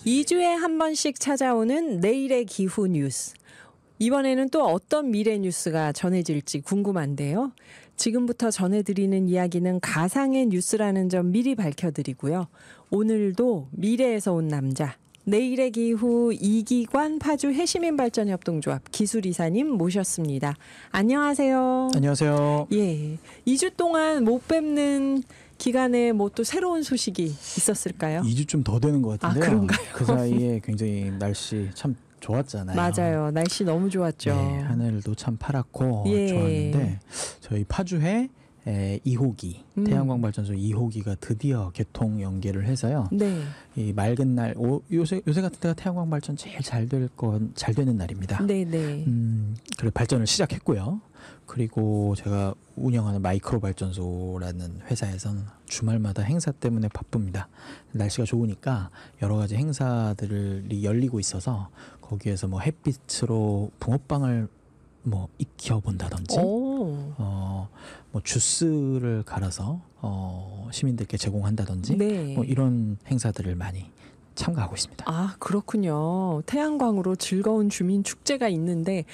2주에 한 번씩 찾아오는 내일의 기후 뉴스. 이번에는 또 어떤 미래 뉴스가 전해질지 궁금한데요. 지금부터 전해드리는 이야기는 가상의 뉴스라는 점 미리 밝혀드리고요. 오늘도 미래에서 온 남자, 내일의 기후 이기관 파주 해시민발전협동조합 기술이사님 모셨습니다. 안녕하세요. 안녕하세요. 예, 2주 동안 못 뵙는 기간에 뭐 또 새로운 소식이 있었을까요? 2주 좀 더 되는 것 같은데요. 아, 그런가요? 그 사이에 굉장히 날씨 참 좋았잖아요. 맞아요. 날씨 너무 좋았죠. 네, 하늘도 참 파랗고 예. 좋았는데 저희 파주에 2호기 태양광 발전소 2호기가 드디어 개통 연계를 해서요. 네. 이 맑은 날 요새 같은 때가 태양광 발전 제일 잘 되는 날입니다. 네네. 그래 발전을 시작했고요. 그리고 제가 운영하는 마이크로 발전소라는 회사에서는 주말마다 행사 때문에 바쁩니다. 날씨가 좋으니까 여러 가지 행사들이 열리고 있어서 거기에서 뭐 햇빛으로 붕어빵을 뭐 익혀본다든지 뭐 주스를 갈아서 시민들께 제공한다든지 네. 뭐 이런 행사들을 많이 참가하고 있습니다. 아, 그렇군요. 태양광으로 즐거운 주민 축제가 있는데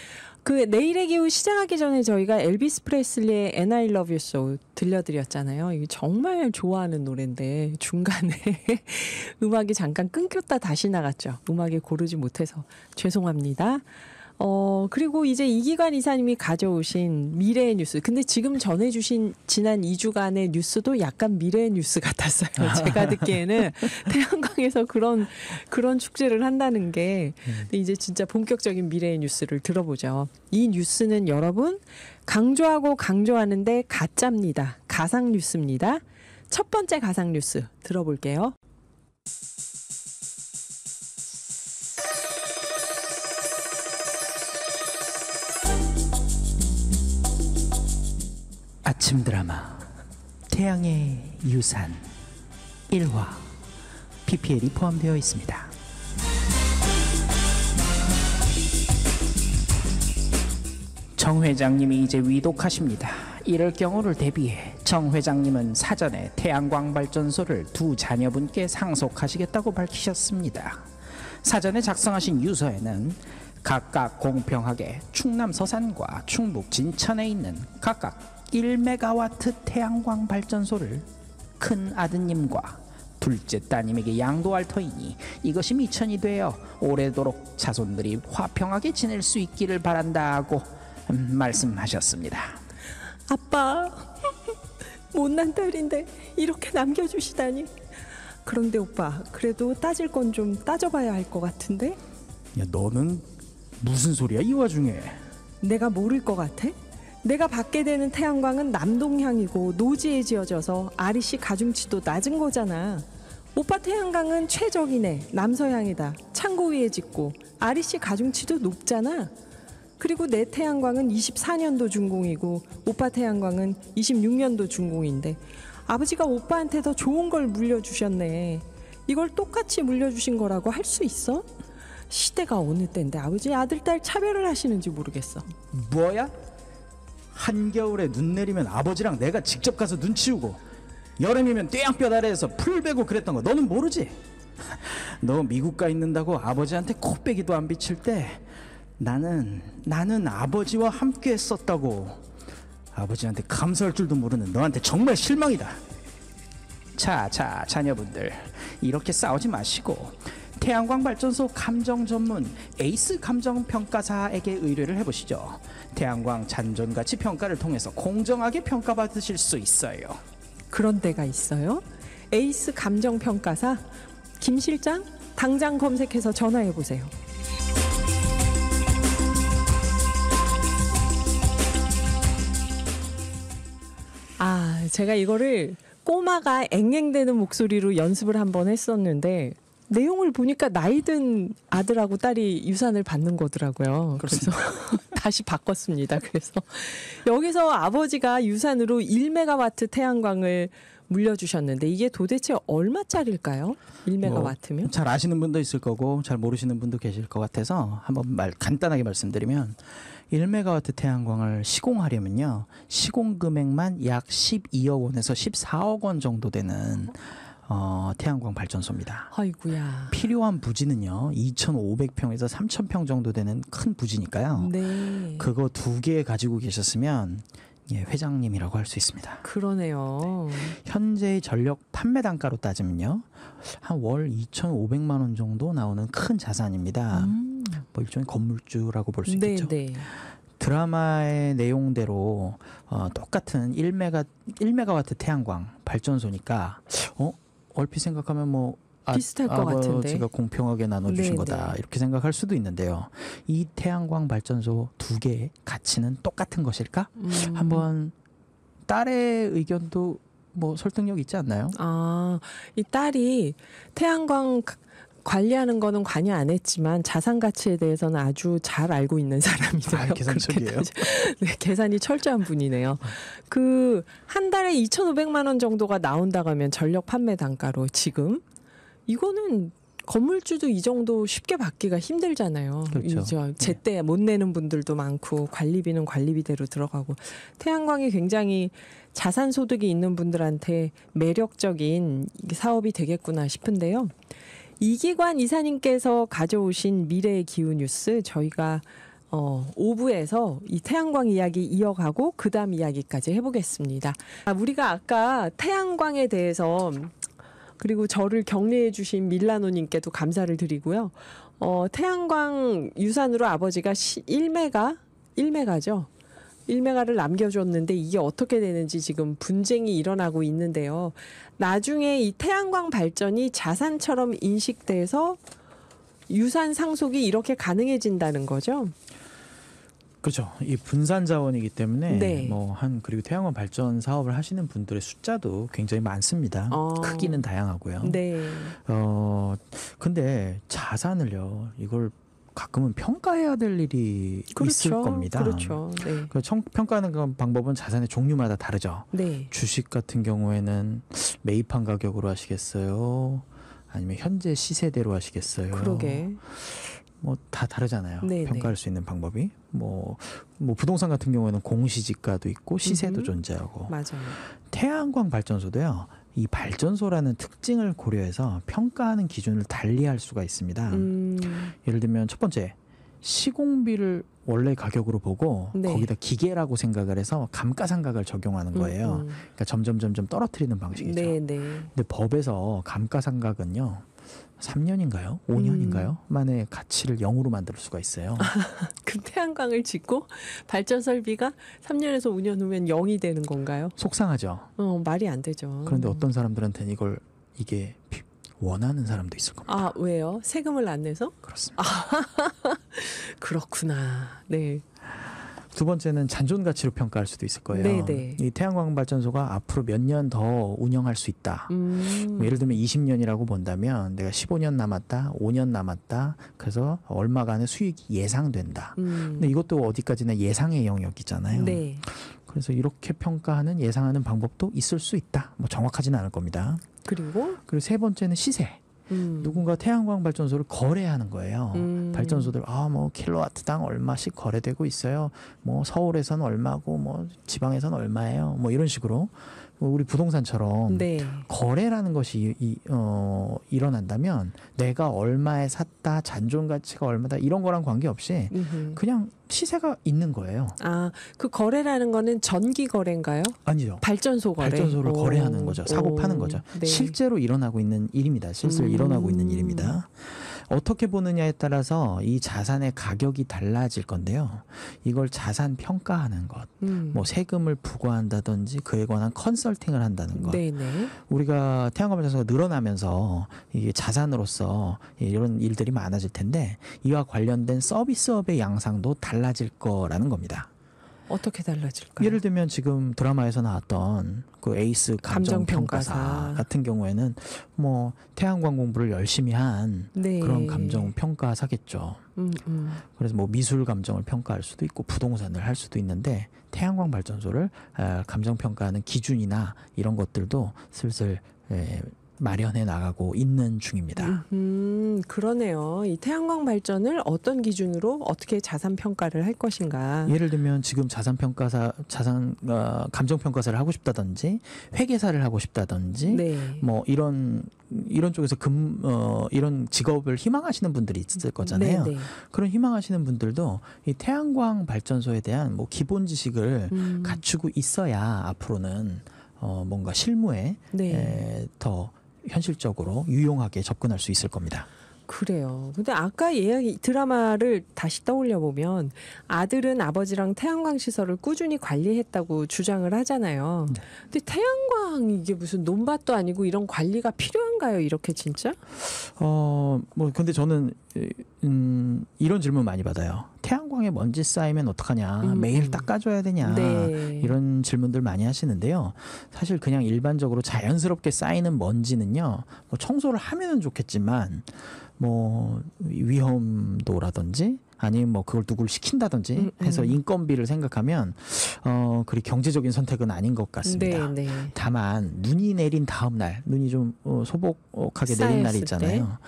그 내일의 기후 시작하기 전에 저희가 엘비스 프레슬리의 And I Love You So 들려드렸잖아요. 이게 정말 좋아하는 노래인데 중간에 음악이 잠깐 끊겼다 다시 나갔죠. 음악을 고르지 못해서 죄송합니다. 그리고 이제 이기관 이사님이 가져오신 미래의 뉴스. 근데 지금 전해주신 지난 2주간의 뉴스도 약간 미래의 뉴스 같았어요. 제가 듣기에는 태양광에서 그런 축제를 한다는 게. 근데 이제 진짜 본격적인 미래의 뉴스를 들어보죠. 이 뉴스는 여러분 강조하고 강조하는데 가짜입니다. 가상 뉴스입니다. 첫 번째 가상 뉴스 들어볼게요. 아침 드라마 태양의 유산 1화 PPL이 포함되어 있습니다. 정 회장님이 이제 위독하십니다. 이럴 경우를 대비해 정 회장님은 사전에 태양광 발전소를 두 자녀분께 상속하시겠다고 밝히셨습니다. 사전에 작성하신 유서에는 각각 공평하게 충남 서산과 충북 진천에 있는 각각 1메가와트 태양광 발전소를 큰 아드님과 둘째 따님에게 양도할 터이니 이것이 미천이 되어 오래도록 자손들이 화평하게 지낼 수 있기를 바란다고 말씀하셨습니다. 아빠, 못난 딸인데 이렇게 남겨주시다니. 그런데 오빠, 그래도 따질 건 좀 따져봐야 할 것 같은데? 야, 너는 무슨 소리야 이 와중에? 내가 모를 것 같아? 내가 받게 되는 태양광은 남동향이고 노지에 지어져서 REC 가중치도 낮은 거잖아. 오빠 태양광은 최적이네, 남서향이다, 창고 위에 짓고 REC 가중치도 높잖아. 그리고 내 태양광은 24년도 준공이고 오빠 태양광은 26년도 준공인데 아버지가 오빠한테 더 좋은 걸 물려주셨네. 이걸 똑같이 물려주신 거라고 할 수 있어? 시대가 어느 때인데 아버지 아들 딸 차별을 하시는지 모르겠어. 뭐야? 한겨울에 눈 내리면 아버지랑 내가 직접 가서 눈 치우고 여름이면 뙤양볕 아래에서 풀 베고 그랬던 거 너는 모르지? 너 미국 가 있는다고 아버지한테 코빼기도 안 비칠 때 나는 아버지와 함께 했었다고. 아버지한테 감사할 줄도 모르는 너한테 정말 실망이다. 자, 자녀분들 이렇게 싸우지 마시고 태양광 발전소 감정 전문 에이스 감정평가사에게 의뢰를 해보시죠. 태양광 잔존가치 평가를 통해서 공정하게 평가받으실 수 있어요. 그런 데가 있어요? 에이스 감정평가사? 김 실장? 당장 검색해서 전화해보세요. 아, 제가 이거를 꼬마가 앵앵대는 목소리로 연습을 한번 했었는데 내용을 보니까 나이든 아들하고 딸이 유산을 받는 거더라고요. 그래서 다시 바꿨습니다. 그래서 여기서 아버지가 유산으로 1메가와트 태양광을 물려주셨는데 이게 도대체 얼마짜리일까요? 1메가와트면? 잘 아시는 분도 있을 거고 잘 모르시는 분도 계실 것 같아서 한번 간단하게 말씀드리면 1메가와트 태양광을 시공하려면요. 시공 금액만 약 12억 원에서 14억 원 정도 되는 태양광 발전소입니다. 아이고야. 필요한 부지는요 2,500평에서 3,000평 정도 되는 큰 부지니까요. 네. 그거 2개 가지고 계셨으면 회장님이라고 할 수 있습니다. 그러네요. 현재 전력 판매 단가로 따지면요 한 월 2,500만 원 정도 나오는 큰 자산입니다. 뭐 일종의 건물주라고 볼 수 네, 있겠죠. 네. 드라마의 내용대로 똑같은 1메가와트 태양광 발전소니까 얼핏 생각하면 뭐 비슷할 것 같은데. 아버지가 공평하게 나눠주신 네, 거다 네. 이렇게 생각할 수도 있는데요. 이 태양광 발전소 2개의 가치는 똑같은 것일까? 한번 딸의 의견도 뭐 설득력 있지 않나요? 이 딸이 태양광 관리하는 거는 관여 안 했지만 자산 가치에 대해서는 아주 잘 알고 있는 사람이네요. 계산책이에요. 네, 계산이 철저한 분이네요. 그 한 달에 2,500만 원 정도가 나온다고 하면 전력 판매 단가로 지금 이거는 건물주도 이 정도 쉽게 받기가 힘들잖아요. 그렇죠. 제때 못 내는 분들도 많고 관리비는 관리비대로 들어가고 태양광이 굉장히 자산 소득이 있는 분들한테 매력적인 사업이 되겠구나 싶은데요. 이기관 이사님께서 가져오신 미래의 기후 뉴스 저희가 5부에서 이 태양광 이야기 이어가고 그다음 이야기까지 해보겠습니다. 우리가 아까 태양광에 대해서 그리고 저를 격려해 주신 밀라노님께도 감사를 드리고요. 태양광 유산으로 아버지가 1메가죠. 1메가를 남겨줬는데 이게 어떻게 되는지 지금 분쟁이 일어나고 있는데요. 나중에 이 태양광 발전이 자산처럼 인식돼서 유산 상속이 이렇게 가능해진다는 거죠. 그렇죠. 이 분산 자원이기 때문에 네. 그리고 태양광 발전 사업을 하시는 분들의 숫자도 굉장히 많습니다. 크기는 다양하고요. 네. 근데 자산을요. 이걸 가끔은 평가해야 될 일이 있을 겁니다. 그렇죠. 네. 평가하는 방법은 자산의 종류마다 다르죠. 네. 주식 같은 경우에는 매입한 가격으로 하시겠어요? 아니면 현재 시세대로 하시겠어요? 그러게. 뭐 다 다르잖아요. 네네. 평가할 수 있는 방법이. 뭐 부동산 같은 경우에는 공시지가도 있고 시세도 존재하고. 맞아요. 태양광 발전소도요. 이 발전소라는 특징을 고려해서 평가하는 기준을 달리할 수가 있습니다. 예를 들면 첫 번째 시공비를 원래 가격으로 보고 네. 거기다 기계라고 생각을 해서 감가상각을 적용하는 거예요. 그러니까 점점 떨어뜨리는 방식이죠. 네. 근데 법에서 감가상각은요 3년인가요? 5년인가요? 만에 가치를 0으로 만들 수가 있어요. 그 태양광을 짓고 발전 설비가 3년에서 5년 후면 0이 되는 건가요? 속상하죠. 말이 안 되죠. 그런데 어떤 사람들한테는 이게 원하는 사람도 있을 겁니다. 왜요? 세금을 안 내서? 그렇습니다. 그렇구나. 네. 두 번째는 잔존 가치로 평가할 수도 있을 거예요. 네네. 이 태양광 발전소가 앞으로 몇 년 더 운영할 수 있다. 뭐 예를 들면 20년이라고 본다면 내가 15년 남았다, 5년 남았다. 그래서 얼마간의 수익이 예상된다. 근데 이것도 어디까지나 예상의 영역이잖아요. 네. 그래서 이렇게 평가하는 예상하는 방법도 있을 수 있다. 뭐 정확하지는 않을 겁니다. 그리고 세 번째는 시세. 누군가 태양광 발전소를 거래하는 거예요. 발전소들 뭐 킬로와트당 얼마씩 거래되고 있어요. 뭐 서울에서는 얼마고 뭐 지방에서는 얼마예요. 뭐 이런 식으로 우리 부동산처럼 네. 거래라는 것이 일어난다면 내가 얼마에 샀다, 잔존 가치가 얼마다 이런 거랑 관계없이 그냥 시세가 있는 거예요. 그 거래라는 거는 전기 거래인가요? 아니죠. 발전소 거래. 발전소를 거래하는 거죠. 사고 파는 거죠. 네. 실제로 일어나고 있는 일입니다. 실제로 일어나고 있는 일입니다. 어떻게 보느냐에 따라서 이 자산의 가격이 달라질 건데요. 이걸 자산 평가하는 것, 뭐 세금을 부과한다든지 그에 관한 컨설팅을 한다는 것. 네네. 우리가 태양광 발전소가 늘어나면서 이게 자산으로서 이런 일들이 많아질 텐데 이와 관련된 서비스업의 양상도 달라질 거라는 겁니다. 어떻게 달라질까요? 예를 들면 지금 드라마에서 나왔던 그 에이스 감정평가사 같은 경우에는 뭐 태양광 공부를 열심히 한 네. 그런 감정평가사겠죠. 그래서 뭐 미술 감정을 평가할 수도 있고 부동산을 할 수도 있는데 태양광 발전소를 감정평가하는 기준이나 이런 것들도 슬슬 마련해 나가고 있는 중입니다. 그러네요. 이 태양광 발전을 어떤 기준으로 어떻게 자산 평가를 할 것인가. 예를 들면 지금 감정 평가사를 하고 싶다든지 회계사를 하고 싶다든지 네. 뭐 이런 쪽에서 이런 직업을 희망하시는 분들이 있을 거잖아요. 네, 네. 그런 희망하시는 분들도 이 태양광 발전소에 대한 뭐 기본 지식을 갖추고 있어야 앞으로는 뭔가 실무에 네. 더 현실적으로 유용하게 접근할 수 있을 겁니다. 그래요. 근데 아까 드라마를 다시 떠올려 보면 아들은 아버지랑 태양광 시설을 꾸준히 관리했다고 주장을 하잖아요. 네. 근데 태양광 이게 무슨 논밭도 아니고 이런 관리가 필요한가요? 이렇게 진짜? 뭐 근데 저는 이런 질문 많이 받아요. 태양광에 먼지 쌓이면 어떡하냐? 매일 닦아줘야 되냐? 네. 이런 질문들 많이 하시는데요. 사실 그냥 일반적으로 자연스럽게 쌓이는 먼지는요. 뭐 청소를 하면은 좋겠지만 뭐 위험도라든지 아니면 뭐 그걸 누굴 시킨다든지 해서 인건비를 생각하면 그리 경제적인 선택은 아닌 것 같습니다. 네, 네. 다만 눈이 내린 다음 날, 눈이 좀 소복하게 내린 날이 있잖아요.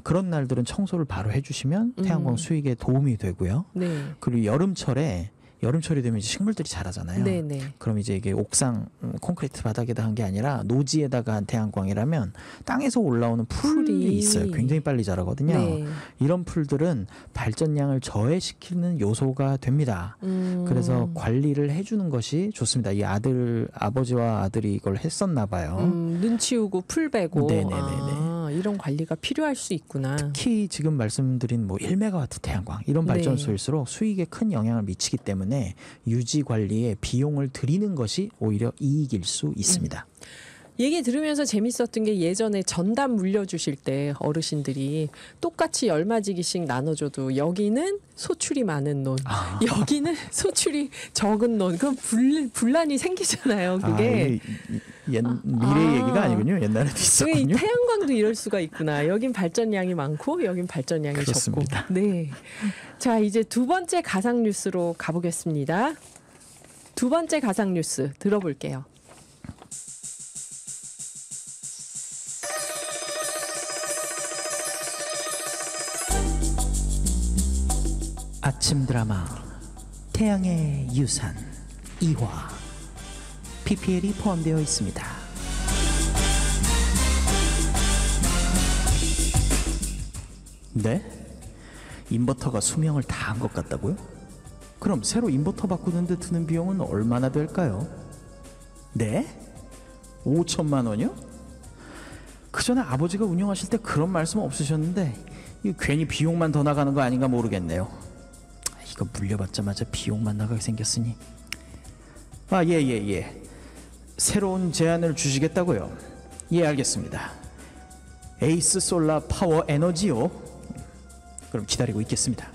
그런 날들은 청소를 바로 해주시면 태양광 수익에 도움이 되고요. 네. 그리고 여름철이 되면 이제 식물들이 자라잖아요. 네, 네. 그럼 이제 이게 옥상 콘크리트 바닥에다 한 게 아니라 노지에다가 한 태양광이라면 땅에서 올라오는 풀이 있어요. 굉장히 빨리 자라거든요. 네. 이런 풀들은 발전량을 저해시키는 요소가 됩니다. 그래서 관리를 해주는 것이 좋습니다. 이 아버지와 아들이 이걸 했었나 봐요. 눈 치우고 풀 베고. 네네네네. 이런 관리가 필요할 수 있구나. 특히 지금 말씀드린 뭐 1메가와트 태양광 이런 발전소일수록 수익에 큰 영향을 미치기 때문에 유지 관리에 비용을 들이는 것이 오히려 이익일 수 있습니다. 얘기 들으면서 재밌었던 게 예전에 전담 물려주실 때 어르신들이 똑같이 10마지기씩 나눠줘도 여기는 소출이 많은 논, 여기는 소출이 적은 논. 그럼 분란이 생기잖아요. 그게. 미래 얘기가 아니군요. 옛날에도 있었군요. 태양광도 이럴 수가 있구나. 여긴 발전량이 많고 여긴 발전량이 그렇습니다. 적고. 네. 자, 이제 두 번째 가상 뉴스로 가보겠습니다. 두 번째 가상 뉴스 들어볼게요. 아침 드라마 태양의 유산 2화 PPL이 포함되어 있습니다. 네? 인버터가 수명을 다 한 것 같다고요? 그럼 새로 인버터 바꾸는데 드는 비용은 얼마나 될까요? 네? 5천만 원이요? 그 전에 아버지가 운영하실 때 그런 말씀 없으셨는데 이거 괜히 비용만 더 나가는 거 아닌가 모르겠네요. 이거 물려받자마자 비용만 나가게 생겼으니. 예. 새로운 제안을 주시겠다고요? 예, 알겠습니다. 에이스 솔라 파워 에너지요. 그럼 기다리고 있겠습니다.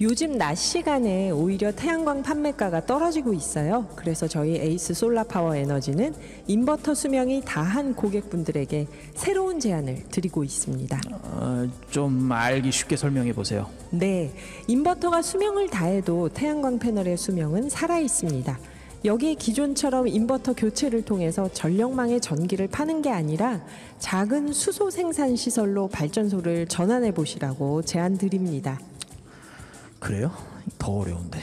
요즘 낮 시간에 오히려 태양광 판매가가 떨어지고 있어요. 그래서 저희 에이스 솔라 파워 에너지는 인버터 수명이 다한 고객분들에게 새로운 제안을 드리고 있습니다. 좀 알기 쉽게 설명해 보세요. 네, 인버터가 수명을 다해도 태양광 패널의 수명은 살아 있습니다. 여기에 기존처럼 인버터 교체를 통해서 전력망에 전기를 파는 게 아니라 작은 수소 생산 시설로 발전소를 전환해 보시라고 제안 드립니다. 그래요? 더 어려운데.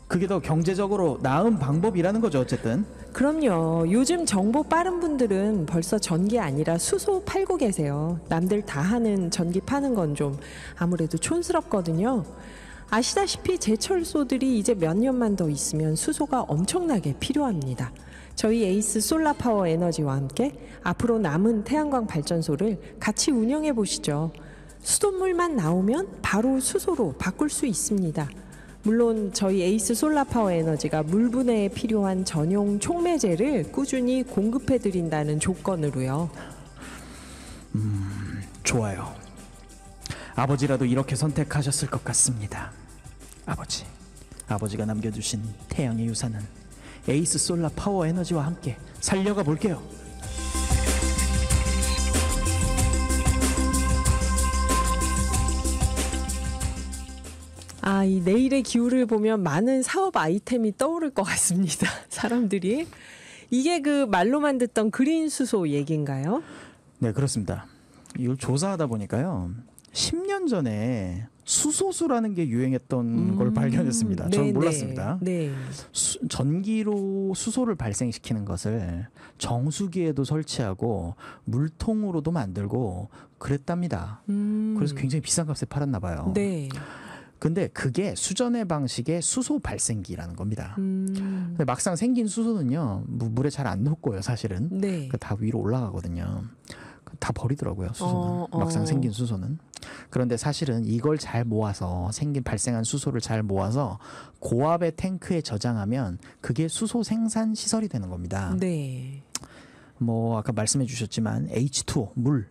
그게 더 경제적으로 나은 방법이라는 거죠, 어쨌든. 그럼요. 요즘 정보 빠른 분들은 벌써 전기 아니라 수소 팔고 계세요. 남들 다 하는 전기 파는 건 좀 아무래도 촌스럽거든요. 아시다시피 제철소들이 이제 몇 년만 더 있으면 수소가 엄청나게 필요합니다. 저희 에이스 솔라 파워 에너지와 함께 앞으로 남은 태양광 발전소를 같이 운영해 보시죠. 수돗물만 나오면 바로 수소로 바꿀 수 있습니다. 물론 저희 에이스 솔라 파워 에너지가 물 분해에 필요한 전용 촉매제를 꾸준히 공급해 드린다는 조건으로요. 좋아요. 아버지라도 이렇게 선택하셨을 것 같습니다. 아버지가 남겨주신 태양의 유산은 에이스 솔라 파워 에너지와 함께 살려가 볼게요. 이 내일의 기후를 보면 많은 사업 아이템이 떠오를 것 같습니다. 사람들이. 이게 그 말로만 듣던 그린 수소 얘기인가요? 네, 그렇습니다. 이걸 조사하다 보니까요. 10년 전에 수소수라는 게 유행했던 걸 발견했습니다. 저는 네, 몰랐습니다. 네. 전기로 수소를 발생시키는 것을 정수기에도 설치하고 물통으로도 만들고 그랬답니다. 그래서 굉장히 비싼 값에 팔았나 봐요. 네. 근데 그게 수전의 방식의 수소 발생기라는 겁니다. 근데 막상 생긴 수소는요, 물에 잘 안 녹고요, 사실은. 네. 다 위로 올라가거든요. 다 버리더라고요, 수소는. 막상 생긴 수소는. 그런데 사실은 이걸 잘 모아서 발생한 수소를 잘 모아서 고압의 탱크에 저장하면 그게 수소 생산 시설이 되는 겁니다. 네. 뭐 아까 말씀해 주셨지만 H2O,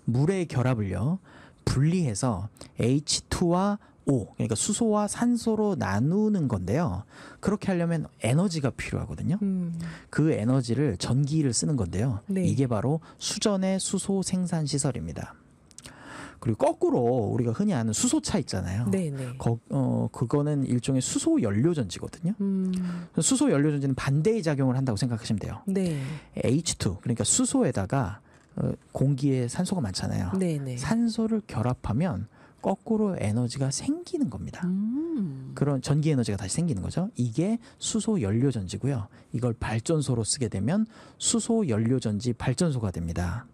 물의 결합을요, 분리해서 H2와 O, 그러니까 수소와 산소로 나누는 건데요. 그렇게 하려면 에너지가 필요하거든요. 그 에너지를 전기를 쓰는 건데요. 네. 이게 바로 수전의 수소 생산 시설입니다. 그리고 거꾸로 우리가 흔히 아는 수소차 있잖아요. 네, 네. 그거는 일종의 수소 연료 전지거든요. 수소 연료 전지는 반대의 작용을 한다고 생각하시면 돼요. 네. H2, 그러니까 수소에다가 공기에 산소가 많잖아요. 네, 네. 산소를 결합하면 거꾸로 에너지가 생기는 겁니다. 그런 전기 에너지가 다시 생기는 거죠. 이게 수소 연료 전지고요. 이걸 발전소로 쓰게 되면 수소 연료 전지 발전소가 됩니다.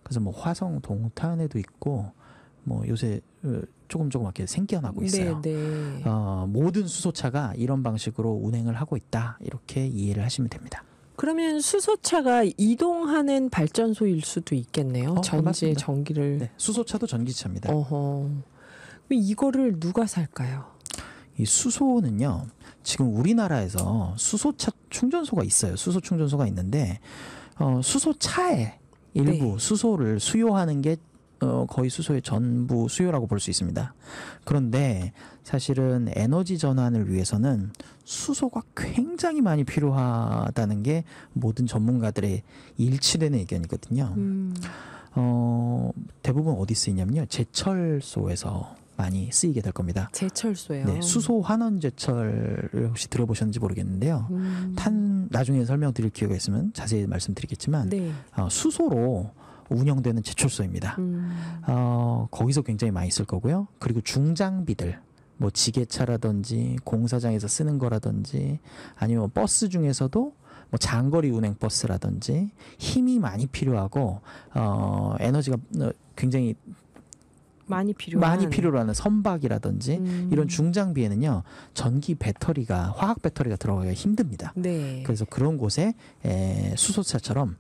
그래서 뭐 화성 동탄에도 있고 뭐 요새 조금조그맣게 생겨나고 있어요. 네, 네. 모든 수소차가 이런 방식으로 운행을 하고 있다. 이렇게 이해를 하시면 됩니다. 그러면 수소차가 이동하는 발전소일 수도 있겠네요. 전지의 맞습니다. 전기를. 네, 수소차도 전기차입니다. 어허. 이거를 누가 살까요? 이 수소는요, 지금 우리나라에서 수소차 충전소가 있어요. 수소 충전소가 있는데 수소차의 일부 네. 수소를 수요하는 게 거의 수소의 전부 수요라고 볼 수 있습니다. 그런데 사실은 에너지 전환을 위해서는 수소가 굉장히 많이 필요하다는 게 모든 전문가들의 일치되는 의견이거든요. 대부분 어디 쓰이냐면요, 제철소에서 많이 쓰이게 될 겁니다. 제철소요. 네, 수소 환원 제철을 혹시 들어보셨는지 모르겠는데요. 나중에 설명드릴 기회가 있으면 자세히 말씀드리겠지만 네. 수소로 운영되는 제철소입니다. 거기서 굉장히 많이 쓸 거고요. 그리고 중장비들, 뭐 지게차라든지 공사장에서 쓰는 거라든지 아니면 버스 중에서도 뭐 장거리 운행 버스라든지 힘이 많이 필요하고 에너지가 굉장히 많이 필요로 하는 선박이라든지 이런 중장비에는요, 전기 배터리가, 화학 배터리가 들어가기가 힘듭니다. 네. 그래서 그런 곳에 수소차처럼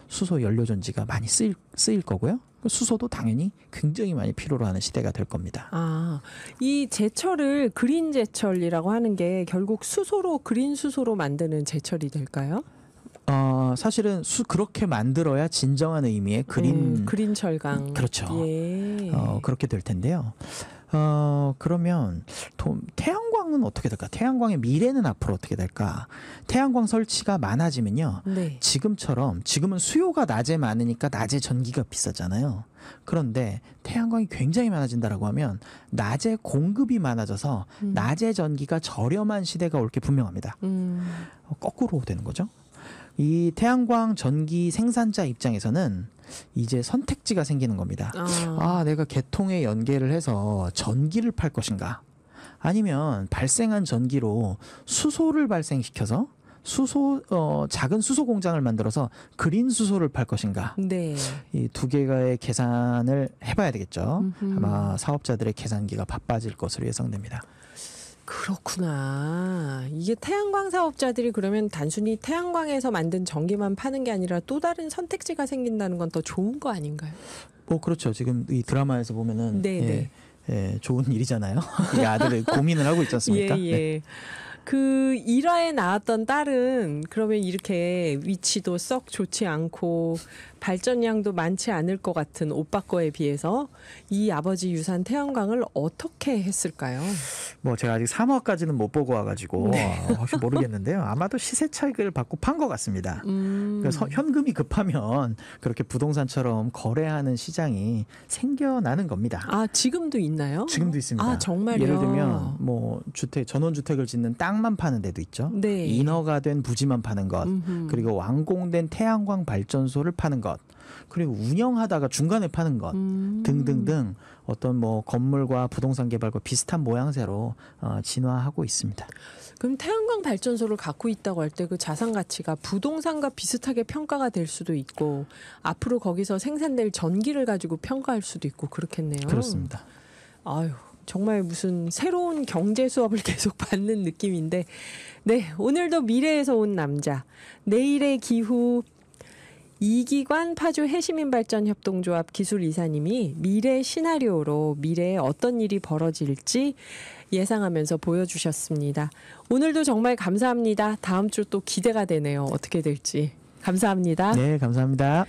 수소 연료 전지가 많이 쓰일 거고요. 수소도 당연히 굉장히 많이 필요로 하는 시대가 될 겁니다. 이 제철을 그린 제철이라고 하는 게 결국 수소로, 그린 수소로 만드는 제철이 될까요? 사실은 그렇게 만들어야 진정한 의미의 그린 철강. 그렇죠. 예. 그렇게 될 텐데요. 그러면 태양광은 어떻게 될까? 태양광의 미래는 앞으로 어떻게 될까? 태양광 설치가 많아지면요. 네. 지금은 수요가 낮에 많으니까 낮에 전기가 비싸잖아요. 그런데 태양광이 굉장히 많아진다라고 하면 낮에 공급이 많아져서 낮에 전기가 저렴한 시대가 올 게 분명합니다. 거꾸로 되는 거죠. 이 태양광 전기 생산자 입장에서는 이제 선택지가 생기는 겁니다. 내가 개통에 연계를 해서 전기를 팔 것인가? 아니면 발생한 전기로 수소를 발생시켜서 작은 수소 공장을 만들어서 그린 수소를 팔 것인가? 네. 이 두 개의 계산을 해봐야 되겠죠. 아마 사업자들의 계산기가 바빠질 것으로 예상됩니다. 그렇구나. 이게 태양광 사업자들이 그러면 단순히 태양광에서 만든 전기만 파는 게 아니라 또 다른 선택지가 생긴다는 건 더 좋은 거 아닌가요? 그렇죠. 지금 이 드라마에서 보면은 네. 좋은 일이잖아요. 이 아들을 고민을 하고 있지 않습니까? 예. 네. 그 1화에 나왔던 딸은 그러면 이렇게 위치도 썩 좋지 않고 발전량도 많지 않을 것 같은 오빠 거에 비해서 이 아버지 유산 태양광을 어떻게 했을까요? 뭐 제가 아직 3화까지는 못 보고 와가지고 혹시 모르겠는데요. 아마도 시세 차익을 받고 판 것 같습니다. 그래서 현금이 급하면 그렇게 부동산처럼 거래하는 시장이 생겨나는 겁니다. 지금도 있나요? 지금도 있습니다. 아, 정말요? 예를 들면 뭐 주택 전원주택을 짓는 땅만 파는 데도 있죠. 네. 인허가 된 부지만 파는 것, 그리고 완공된 태양광 발전소를 파는 것, 그리고 운영하다가 중간에 파는 것 등등등 어떤 뭐 건물과 부동산 개발과 비슷한 모양새로 진화하고 있습니다. 그럼 태양광 발전소를 갖고 있다고 할 때 그 자산 가치가 부동산과 비슷하게 평가가 될 수도 있고 앞으로 거기서 생산될 전기를 가지고 평가할 수도 있고 그렇겠네요. 그렇습니다. 아유, 정말 무슨 새로운 경제 수업을 계속 받는 느낌인데, 네, 오늘도 미래에서 온 남자, 내일의 기후 이기관 파주 해시민발전협동조합 기술이사님이 미래 시나리오로 미래에 어떤 일이 벌어질지 예상하면서 보여주셨습니다. 오늘도 정말 감사합니다. 다음 주 또 기대가 되네요. 어떻게 될지. 감사합니다. 네, 감사합니다.